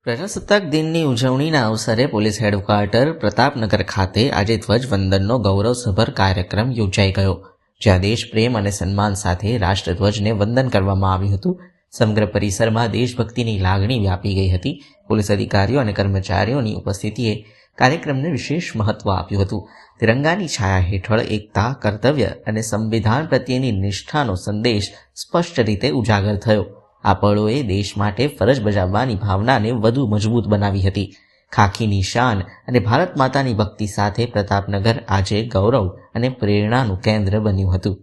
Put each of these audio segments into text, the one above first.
પ્રજાસત્તાક દિનની ઉજવણીના અવસરે પોલીસ હેડક્વાર્ટર પ્રતાપનગર ખાતે આજે ધ્વજવંદનનો ગૌરવસભર કાર્યક્રમ યોજાઈ ગયો, જ્યાં દેશપ્રેમ અને સન્માન સાથે રાષ્ટ્રધ્વજને વંદન કરવામાં આવ્યું હતું. સમગ્ર પરિસરમાં દેશભક્તિની લાગણી વ્યાપી ગઈ હતી. પોલીસ અધિકારીઓ અને કર્મચારીઓની ઉપસ્થિતિએ કાર્યક્રમને વિશેષ મહત્વ આપ્યું હતું. તિરંગાની છાયા હેઠળ એકતા, કર્તવ્ય અને સંવિધાન પ્રત્યેની નિષ્ઠાનો સંદેશ સ્પષ્ટ રીતે ઉજાગર થયો. આ પળોએ દેશ માટે ફરજ બજાવવાની ભાવનાને વધુ મજબૂત બનાવી હતી. ખાખીની શાન અને ભારત માતાની ભક્તિ સાથે પ્રતાપનગર આજે ગૌરવ અને પ્રેરણાનું કેન્દ્ર બન્યું હતું.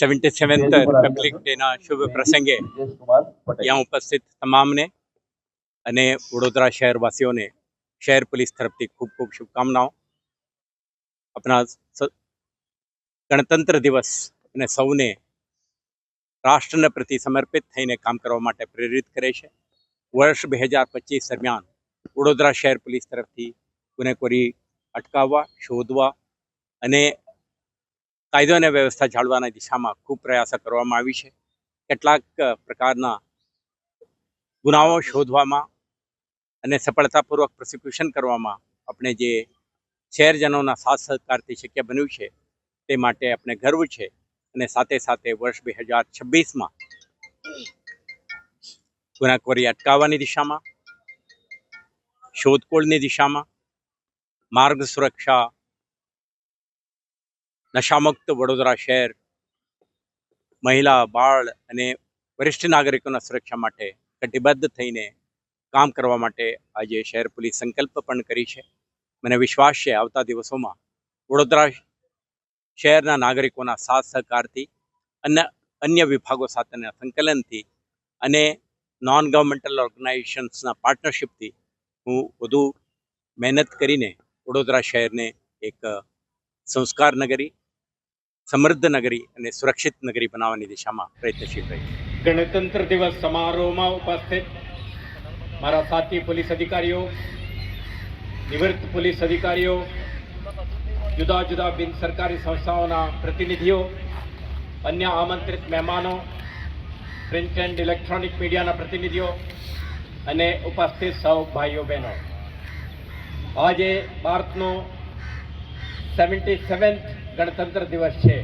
77th રિપબ્લિક ડેના શુભ પ્રસંગે यहाँ ઉપસ્થિત તમામને અને વડોદરા શહેરવાસીઓને શહેર પોલીસ તરફથી ખૂબ ખૂબ શુભકામનાઓ. આપણા ગણતંત્ર દિવસ અને સૌને રાષ્ટ્રના પ્રતિ સમર્પિત થઈને કામ કરવા માટે પ્રેરિત કરે છે. વર્ષ 2025 દરમિયાન વડોદરા શહેર પોલીસ તરફથી ગુનેખોરી અટકાવવા, શોધવા અને કાયદો અને વ્યવસ્થા જાળવવાની દિશામાં ખૂબ પ્રયાસો કરવામાં આવી છે. કેટલાક પ્રકારના ગુનાઓ શોધવામાં અને સફળતાપૂર્વક પ્રોસિક્યુશન કરવામાં આપણે જે શહેરજનોના સાથ સહકારથી શક્ય બન્યું છે તે માટે આપણે ગર્વ છે. અને સાથે સાથે વર્ષ 2026માં ગુનાખોરી અટકાવવાની દિશામાં, શોધખોળની દિશામાં, માર્ગ સુરક્ષા, નશામુક્ત વડોદરા શહેર, મહિલા, બાળ અને વરિષ્ઠ નાગરિકોના સુરક્ષા માટે કટિબદ્ધ થઈને કામ કરવા માટે આજે શહેર પોલીસ સંકલ્પ પણ કરી છે. મને વિશ્વાસ છે આવતા દિવસોમાં વડોદરા શહેરના નાગરિકોના સાથ સહકારથી અને અન્ય વિભાગો સાથેના સંકલનથી અને નોન ગવર્મેન્ટલ ઓર્ગેનાઇઝેશન્સના પાર્ટનરશિપથી હું વધુ મહેનત કરીને વડોદરા શહેરને એક સંસ્કાર નગરી, સમૃદ્ધ નગરી અને સુરક્ષિત નગરી બનાવવાની દિશામાં પ્રયત્નશીલ રહી. ગણતંત્ર દિવસ સમારોહમાં ઉપસ્થિત મારા સાથી પોલીસ અધિકારીઓ, નિવૃત્ત પોલીસ અધિકારીઓ, જુદા જુદા બિન સરકારી સંસ્થાઓના પ્રતિનિધિઓ, અન્ય આમંત્રિત મહેમાનો, પ્રિન્ટ એન્ડ ઇલેક્ટ્રોનિક મીડિયાના પ્રતિનિધિઓ અને ઉપસ્થિત સૌ ભાઈઓ બહેનો, આજે ભારતનો 77th ગણતંત્ર દિવસ છે,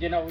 જેના